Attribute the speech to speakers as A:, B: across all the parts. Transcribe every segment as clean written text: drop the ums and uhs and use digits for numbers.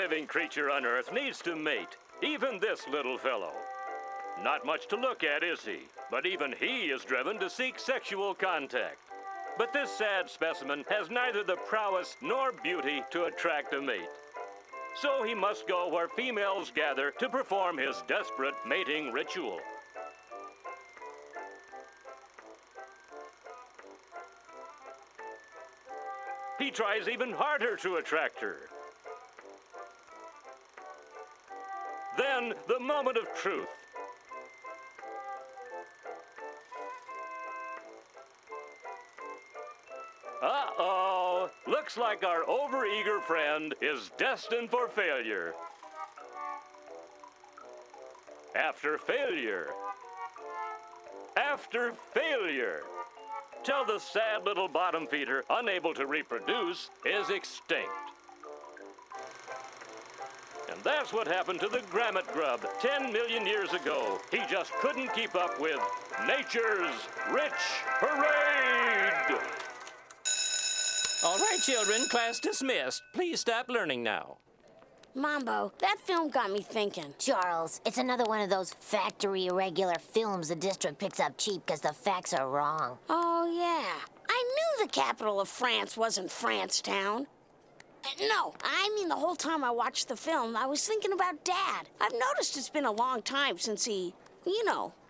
A: living creature on Earth needs to mate, even this little fellow. Not much to look at, is he? But even he is driven to seek sexual contact. But this sad specimen has neither the prowess nor beauty to attract a mate. So he must go where females gather to perform his desperate mating ritual. He tries even harder to attract her. Then, the moment of truth. Uh-oh, looks like our overeager friend is destined for failure. After failure. After failure. Till the sad little bottom feeder, unable to reproduce, is extinct. And that's what happened to the Grammet grub 10 million years ago. He just couldn't keep up with nature's rich parade.
B: All right, children, class dismissed. Please stop learning now.
C: Mambo, that film got me thinking.
D: Charles, it's another one of those factory irregular films the district picks up cheap because the facts are wrong.
C: Oh, yeah. I knew the capital of France wasn't Francetown. No, I mean the whole time I watched the film, I was thinking about Dad. I've noticed it's been a long time since he,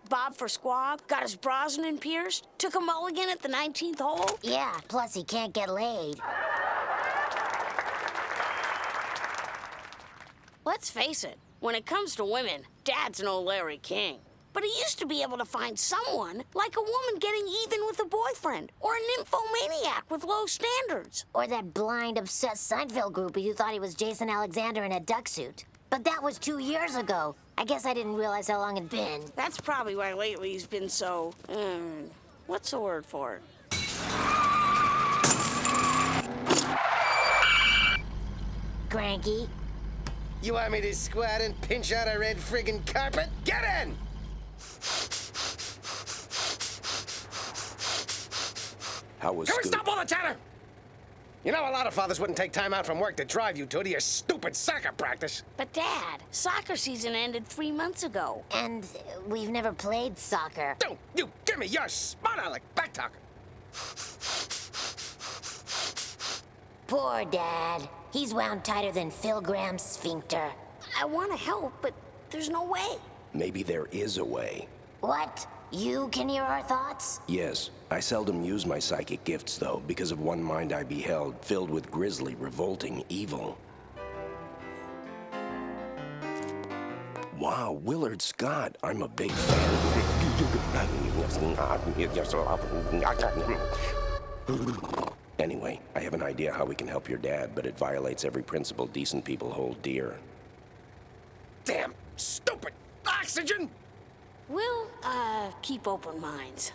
C: Bob for Squab, got his Brosnan pierced, took a mulligan at the 19th hole.
D: Yeah, plus he can't get laid.
C: Let's face it, when it comes to women, Dad's no Larry King. But he used to be able to find someone, like a woman getting even with a boyfriend, or a nymphomaniac with low standards.
D: Or that blind, obsessed Seinfeld groupie who thought he was Jason Alexander in a duck suit. But that was 2 years ago. I guess I didn't realize how long it'd been.
C: That's probably why lately he's been so, what's the word for it?
D: Cranky?
E: You want me to squat and pinch out a red friggin' carpet? Get in!
F: How was
E: Can we
F: school?
E: stop all the chatter? You know, a lot of fathers wouldn't take time out from work to drive you two to your stupid soccer practice.
C: But Dad, soccer season ended 3 months ago.
D: And we've never played soccer.
E: Don't you give me your spot Alec back talk.
D: Poor Dad. He's wound tighter than Phil Graham's sphincter.
C: I want to help, but there's no way.
F: Maybe there is a way.
D: What? You can hear our thoughts?
F: Yes, I seldom use my psychic gifts, though, because of one mind I beheld, filled with grisly, revolting evil. Wow, Willard Scott. I'm a big fan. Anyway, I have an idea how we can help your dad, but it violates every principle decent people hold dear.
E: Damn stupid oxygen!
C: We'll, keep open minds.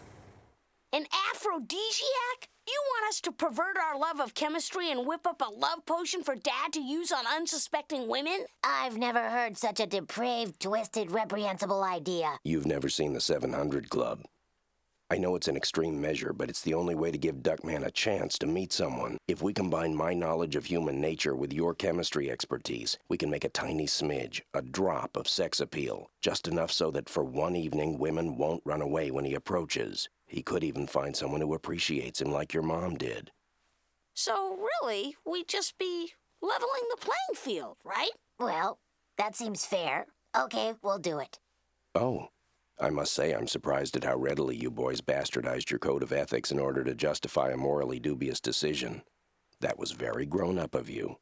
C: An aphrodisiac? You want us to pervert our love of chemistry and whip up a love potion for Dad to use on unsuspecting women?
D: I've never heard such a depraved, twisted, reprehensible idea.
F: You've never seen the 700 Club. I know it's an extreme measure, but it's the only way to give Duckman a chance to meet someone. If we combine my knowledge of human nature with your chemistry expertise, we can make a tiny smidge, a drop of sex appeal, just enough so that for one evening women won't run away when he approaches. He could even find someone who appreciates him like your mom did.
C: So really, we'd just be leveling the playing field, right?
D: Well, that seems fair. Okay, we'll do it.
F: Oh. I must say I'm surprised at how readily you boys bastardized your code of ethics in order to justify a morally dubious decision. That was very grown-up of you.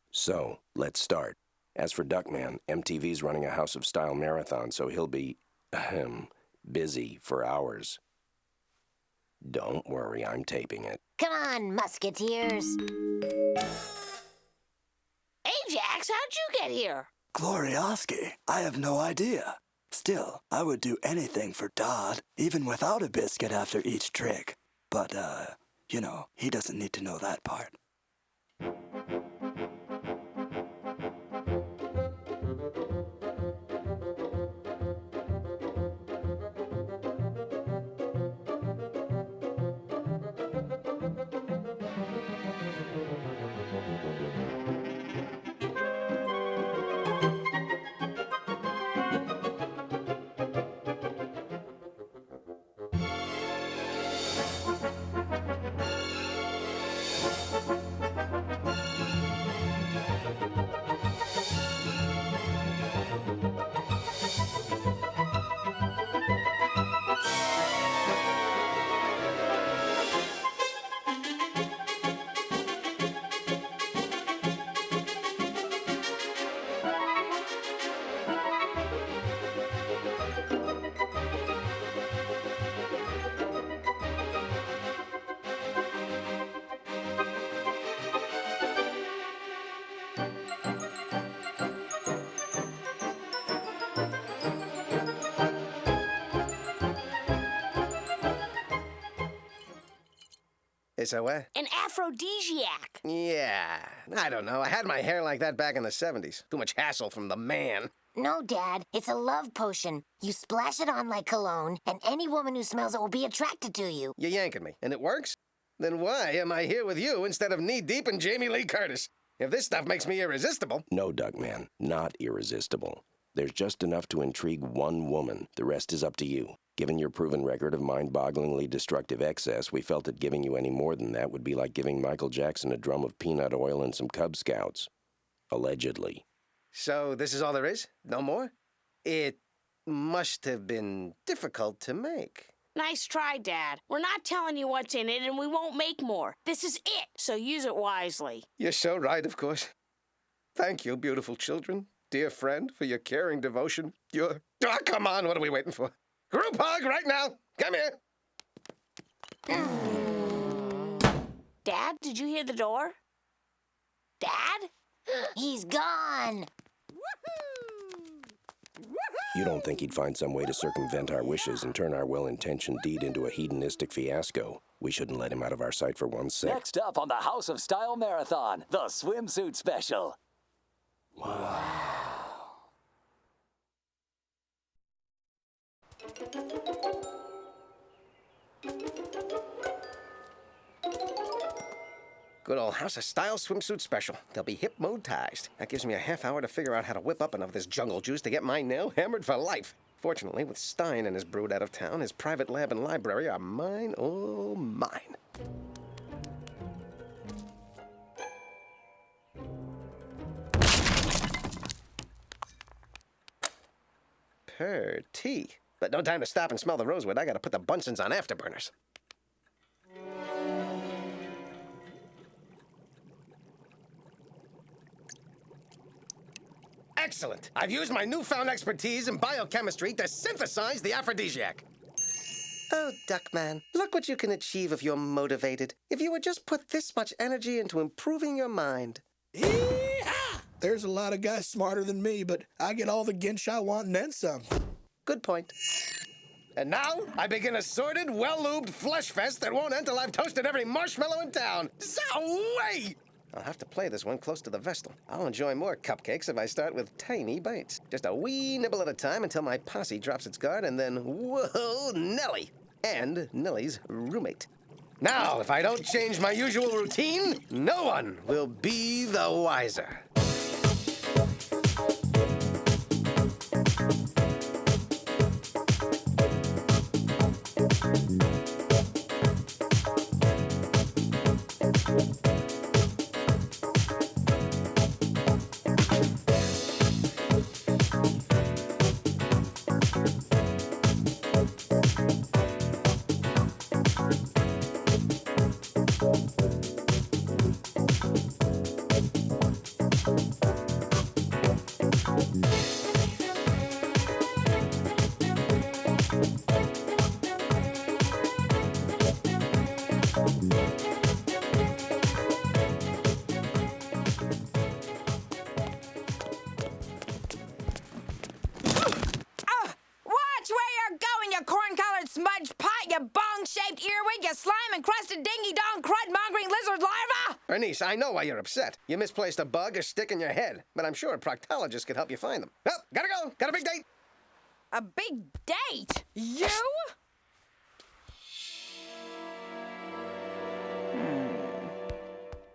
F: So, let's start. As for Duckman, MTV's running a House of Style marathon, so he'll be, busy for hours. Don't worry, I'm taping it.
D: Come on, musketeers.
C: Ajax, how'd you get here?
G: Glorioski, I have no idea. Still, I would do anything for Dodd, even without a biscuit after each trick. But, he doesn't need to know that part.
E: It's a what?
C: An aphrodisiac.
E: Yeah, I don't know. I had my hair like that back in the 70s. Too much hassle from the man.
D: No, Dad, it's a love potion. You splash it on like cologne, and any woman who smells it will be attracted to you.
E: You're yanking me, and it works? Then why am I here with you instead of knee-deep in Jamie Lee Curtis? If this stuff makes me irresistible...
F: No, Duckman, not irresistible. There's just enough to intrigue one woman. The rest is up to you. Given your proven record of mind-bogglingly destructive excess, we felt that giving you any more than that would be like giving Michael Jackson a drum of peanut oil and some Cub Scouts. Allegedly.
E: So this is all there is? No more? It must have been difficult to make.
C: Nice try, Dad. We're not telling you what's in it, and we won't make more. This is it, so use it wisely.
E: You're so right, of course. Thank you, beautiful children. Dear friend, for your caring devotion. You're... Oh, come on, what are we waiting for? Group hug right now! Come here!
C: Dad, did you hear the door? Dad?
D: He's gone.
F: You don't think he'd find some way to circumvent our wishes and turn our well-intentioned deed into a hedonistic fiasco? We shouldn't let him out of our sight for 1 sec.
H: Next up on the House of Style Marathon, the swimsuit special.
E: Good old House of Style swimsuit special. They'll be hypnotized. That gives me a half hour to figure out how to whip up enough of this jungle juice to get my nail hammered for life. Fortunately, with Stein and his brood out of town, his private lab and library are mine, oh mine. Pretty. But no time to stop and smell the rosewood. I gotta put the Bunsen's on afterburners. Excellent. I've used my newfound expertise in biochemistry to synthesize the aphrodisiac. Oh, Duckman, look what you can achieve if you're motivated. If you would just put this much energy into improving your mind.
I: Yee-haw! There's a lot of guys smarter than me, but I get all the ginch I want and then some.
E: Good point. And now, I begin a sordid, well-lubed flesh fest that won't end till I've toasted every marshmallow in town. Zowie! I'll have to play this one close to the Vestal. I'll enjoy more cupcakes if I start with tiny bites. Just a wee nibble at a time until my posse drops its guard, and then, whoa, Nellie! And Nellie's roommate. Now, if I don't change my usual routine, no one will be the wiser. Bernice, I know why you're upset. You misplaced a bug or stick in your head, but I'm sure a proctologist could help you find them. Well, gotta go. Got a big date.
J: A big date? You?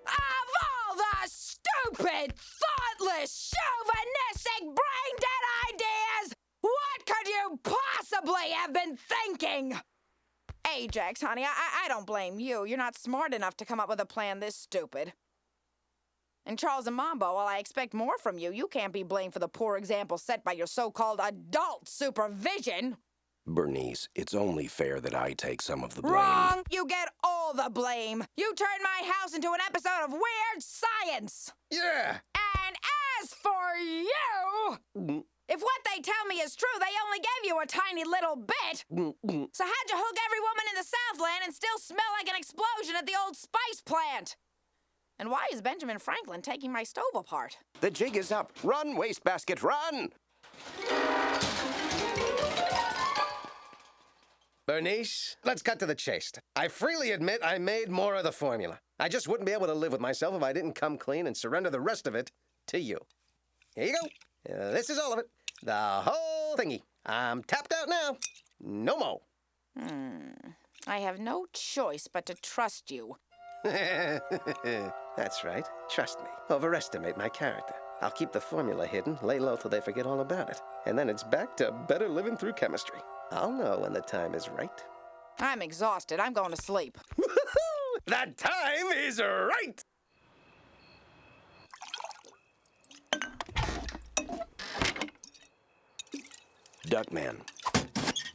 J: Of all the stupid, thoughtless, chauvinistic, brain-dead ideas, what could you possibly have been thinking? Ajax, honey, I don't blame you. You're not smart enough to come up with a plan this stupid. And Charles and Mambo, while I expect more from you, you can't be blamed for the poor example set by your so-called adult supervision.
F: Bernice, it's only fair that I take some of the blame.
J: Wrong! You get all the blame. You turned my house into an episode of Weird Science.
E: Yeah!
J: And as for you... If what they tell me is true, they only gave you a tiny little bit. So how'd you hook every woman in the Southland and still smell like an explosion at the old spice plant? And why is Benjamin Franklin taking my stove apart?
F: The jig is up. Run, wastebasket, run!
E: Bernice, let's cut to the chase. I freely admit I made more of the formula. I just wouldn't be able to live with myself if I didn't come clean and surrender the rest of it to you. Here you go. This is all of it. The whole thingy. I'm tapped out now. No more.
J: I have no choice but to trust you.
E: That's right. Trust me. Overestimate my character. I'll keep the formula hidden, lay low till they forget all about it. And then it's back to better living through chemistry. I'll know when the time is right.
J: I'm exhausted. I'm going to sleep.
E: The time is right!
F: Duckman.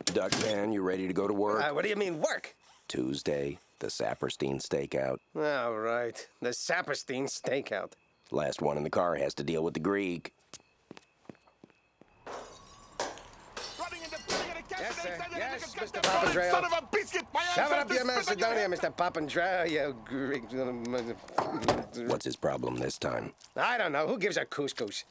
F: Duckman, you ready to go to work?
E: What do you mean, work?
F: Tuesday, the Saperstein stakeout.
E: All right. The Saperstein stakeout.
F: Last one in the car has to deal with the Greek.
E: Yes, sir. Yes, Mr. Papandreou. Son of a biscuit! Shove it up your Macedonia, Mr. Papandreou, you Greek.
F: What's his problem this time?
E: I don't know. Who gives a couscous?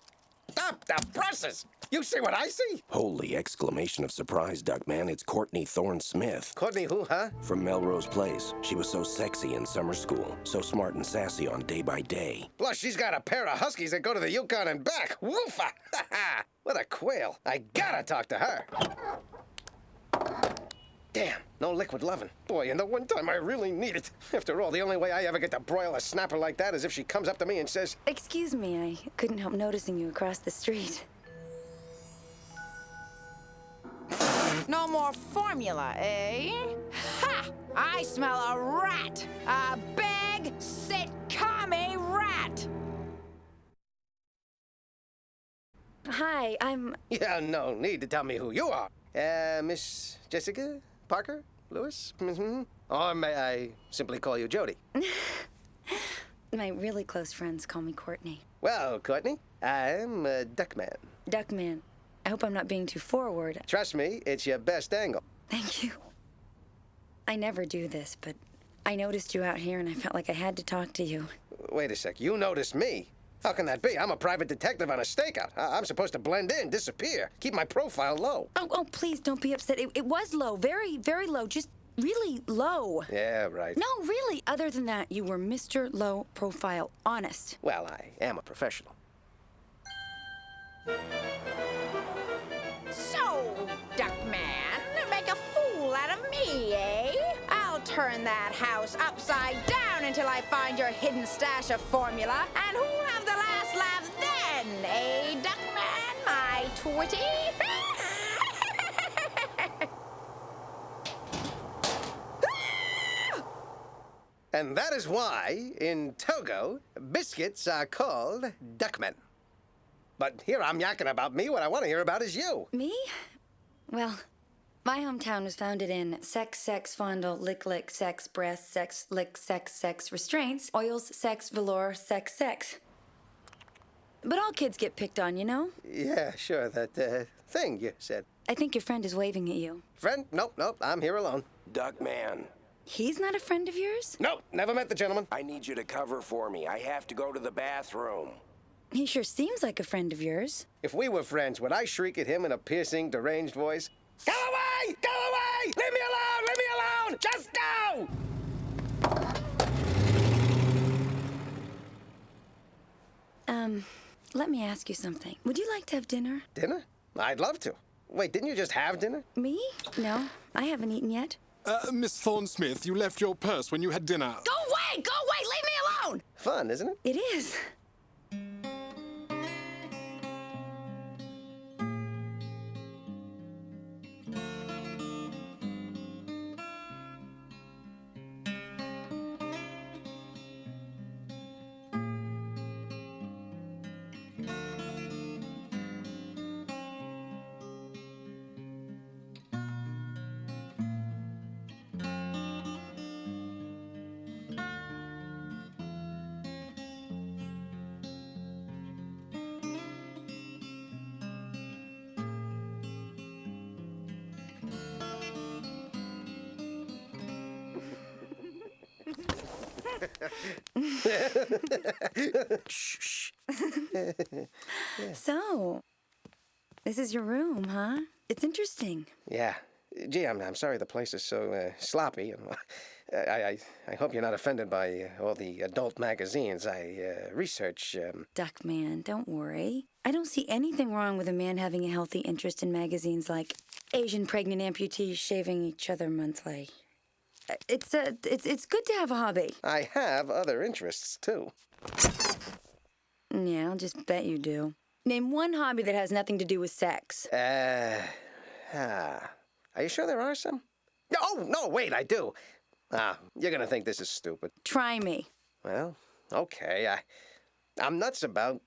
E: Stop the presses! You see what I see?
F: Holy exclamation of surprise, Duckman. It's Courtney Thorne-Smith.
E: Courtney who, huh?
F: From Melrose Place. She was so sexy in summer school. So smart and sassy on Day by Day.
E: Plus, she's got a pair of huskies that go to the Yukon and back. Woofa! What a quail. I gotta talk to her. Damn, no liquid lovin'. Boy, and the one time I really need it. After all, the only way I ever get to broil a snapper like that is if she comes up to me and says,
K: "Excuse me, I couldn't help noticing you across the street."
J: No more formula, eh? Ha! I smell a rat! A big, sitcom-y rat!
K: Hi, I'm...
E: Yeah, no need to tell me who you are. Miss Jessica Parker Lewis? Mm-hmm. Or may I simply call you Jody?
K: My really close friends call me Courtney.
E: Well, Courtney, I'm Duckman.
K: Duckman. I hope I'm not being too forward.
E: Trust me, it's your best angle.
K: Thank you. I never do this, but I noticed you out here and I felt like I had to talk to you.
E: Wait a sec, you noticed me? How can that be? I'm a private detective on a stakeout. I'm supposed to blend in, disappear, keep my profile low.
K: Oh, please don't be upset. It was low, very, very low, just really low.
E: Yeah, right.
K: No, really. Other than that, you were Mr. Low Profile, honest.
E: Well, I am a professional.
J: So, Duckman, make a fool out of me, eh? I'll turn that house upside down until I find your hidden stash of formula. And who'll have the last laugh then, eh, Duckman, my twitty?
E: And that is why, in Togo, biscuits are called duckmen. But here I'm yakking about me. What I want to hear about is you.
K: Me? Well, my hometown was founded in sex, sex, fondle, lick, lick, sex, breast, sex, lick, sex, restraints, oils, sex, velour, sex. But all kids get picked on, you know?
E: Yeah, sure. That thing you said.
K: I think your friend is waving at you.
E: Friend? Nope. I'm here alone.
F: Duckman.
K: He's not a friend of yours?
E: Nope, never met the gentleman.
F: I need you to cover for me. I have to go to the bathroom.
K: He sure seems like a friend of yours.
E: If we were friends, would I shriek at him in a piercing, deranged voice? Go away! Go away! Leave me alone! Leave me alone! Just go!
K: Let me ask you something. Would you like to have dinner?
E: Dinner? I'd love to. Wait, didn't you just have dinner?
K: Me? No, I haven't eaten yet.
L: Miss Thorne-Smith, you left your purse when you had dinner.
J: Go away! Go away! Leave me alone!
E: Fun, isn't it?
K: It is.
E: Shh.
K: So, this is your room, huh? It's interesting.
E: Yeah, Gee, I'm sorry the place is so sloppy. I hope you're not offended by all the adult magazines I research.
K: Duckman, don't worry. I don't see anything wrong with a man having a healthy interest in magazines like Asian pregnant amputees shaving each other monthly. It's good to have a hobby.
E: I have other interests, too.
K: Yeah, I'll just bet you do. Name one hobby that has nothing to do with sex.
E: Are you sure there are some? Oh, no, wait, I do. You're gonna think this is stupid.
K: Try me.
E: Well, okay. I'm nuts about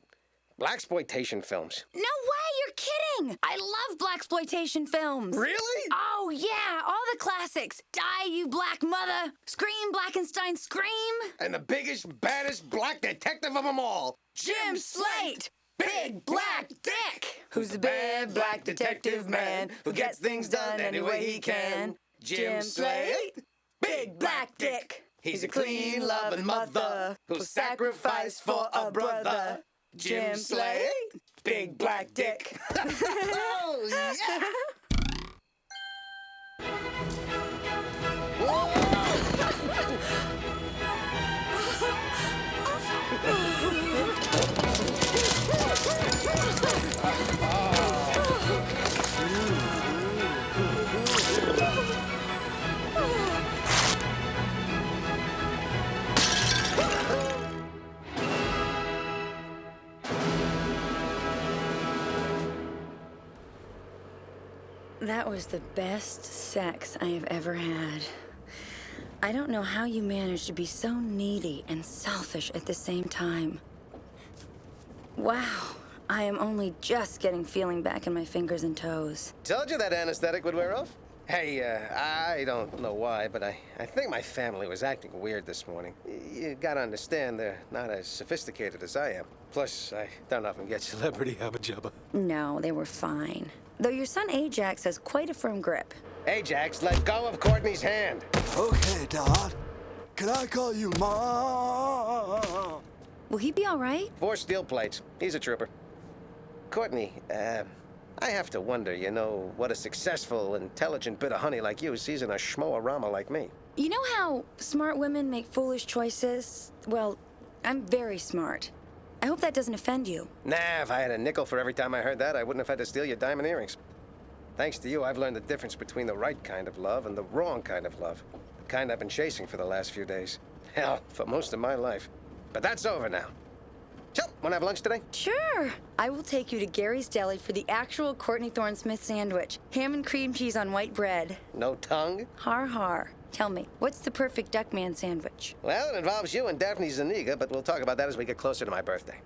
E: blaxploitation films.
K: No way, you're kidding! I love blaxploitation films.
E: Really?
K: Oh, yeah, all the classics. Die, You Black Mother, Scream, Blackenstein, Scream.
E: And the biggest, baddest black detective of them all,
K: Jim Slate, Big Black Dick. Who's the bad black detective man who gets things done any way he can? Jim Slate, Big Black Dick. He's a clean, loving mother who'll sacrifice for a brother. Jim Slate, Big Black Dick.
E: Oh, yeah!
K: That was the best sex I have ever had. I don't know how you managed to be so needy and selfish at the same time. Wow, I am only just getting feeling back in my fingers and toes.
E: Told you that anesthetic would wear off. Hey, I don't know why, but I think my family was acting weird this morning. You gotta understand, they're not as sophisticated as I am. Plus, I don't often get celebrity habba-jabba.
K: No, they were fine. Though your son Ajax has quite a firm grip.
E: Ajax, let go of Courtney's hand.
G: Okay, Dad. Can I call you Mom?
K: Will he be all right?
E: 4 steel plates. He's a trooper. Courtney, I have to wonder, you know, what a successful, intelligent bit of honey like you sees in a schmo-a-rama like me.
K: You know how smart women make foolish choices? Well, I'm very smart. I hope that doesn't offend you.
E: Nah, if I had a nickel for every time I heard that, I wouldn't have had to steal your diamond earrings. Thanks to you, I've learned the difference between the right kind of love and the wrong kind of love. The kind I've been chasing for the last few days. Hell, for most of my life. But that's over now. So, wanna have lunch today?
K: Sure. I will take you to Gary's Deli for the actual Courtney Thorne Smith sandwich. Ham and cream cheese on white bread.
E: No tongue?
K: Har har. Tell me, what's the perfect Duckman sandwich?
E: Well, it involves you and Daphne Zuniga, but we'll talk about that as we get closer to my birthday.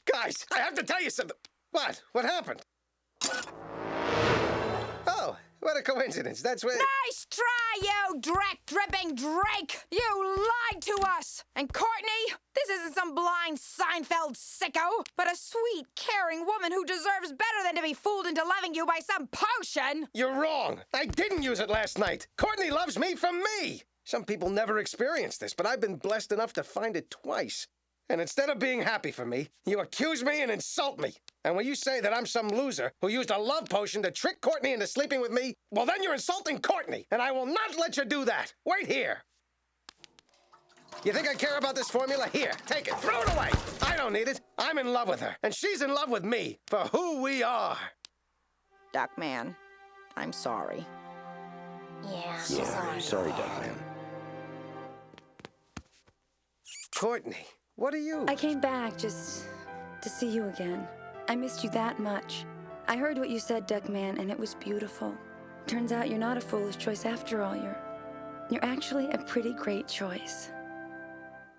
E: Guys, I have to tell you something. What? What happened? Oh, what a coincidence. That's where...
J: Nice try, you dreck-dripping Drake! You lied to us! And Courtney, this isn't some blind Seinfeld sicko, but a sweet, caring woman who deserves better than to be fooled into loving you by some potion!
E: You're wrong. I didn't use it last night. Courtney loves me for me. Some people never experience this, but I've been blessed enough to find it twice. And instead of being happy for me, you accuse me and insult me. And when you say that I'm some loser who used a love potion to trick Courtney into sleeping with me, well, then you're insulting Courtney, and I will not let you do that. Wait here. You think I care about this formula? Here, take it. Throw it away. I don't need it. I'm in love with her, and she's in love with me for who we are.
J: Duckman, I'm sorry.
D: Yeah,
F: Sorry, Duckman.
E: Courtney, what are you?
K: I came back just to see you again. I missed you that much. I heard what you said, Duckman, and it was beautiful. Turns out you're not a foolish choice after all. You're actually a pretty great choice.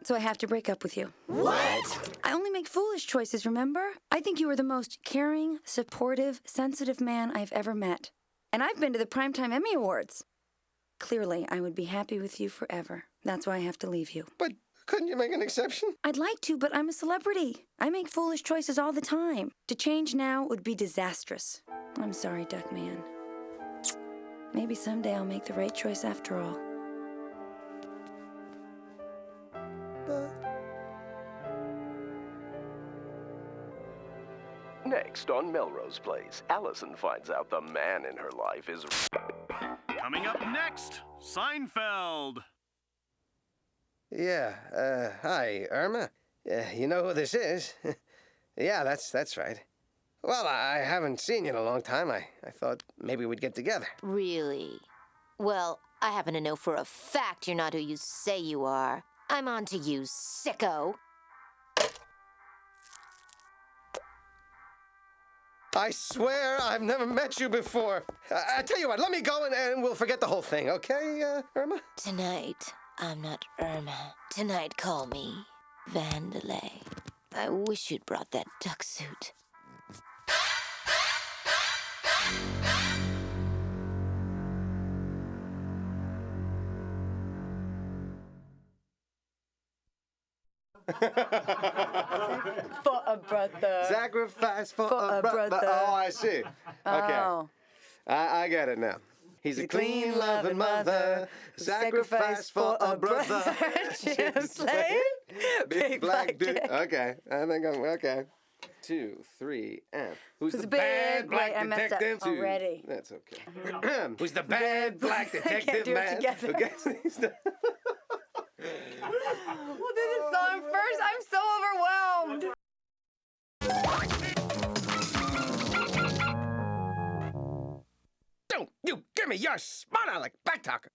K: So I have to break up with you.
J: What?
K: I only make foolish choices, remember? I think you are the most caring, supportive, sensitive man I've ever met. And I've been to the Primetime Emmy Awards. Clearly, I would be happy with you forever. That's why I have to leave you.
E: But couldn't you make an exception?
K: I'd like to, but I'm a celebrity. I make foolish choices all the time. To change now would be disastrous. I'm sorry, Duckman. Maybe someday I'll make the right choice after all.
F: Next on Melrose Place, Allison finds out the man in her life is...
M: Coming up next, Seinfeld.
E: Yeah, hi, Irma. You know who this is? Yeah, that's right. Well, I haven't seen you in a long time. I thought maybe we'd get together.
D: Really? Well, I happen to know for a fact you're not who you say you are. I'm on to you, sicko.
E: I swear I've never met you before. I tell you what, let me go and we'll forget the whole thing, okay, Irma?
D: Tonight, I'm not Irma. Tonight, call me Vandelay. I wish you'd brought that duck suit.
J: For a brother.
E: Sacrifice for a brother. Oh, I see. Okay.
J: Oh.
E: I get it now. He's a clean, loving mother. Sacrifice for a brother.
J: Jim Slade.
E: Big black dude. Okay. I think I'm okay. 2, 3, and who's the bad black detective?
J: Already.
E: That's okay. Who's the bad black detective man?
J: We'll do the song first. I'm so overwhelmed.
E: Don't you give me your spot aleck back talker.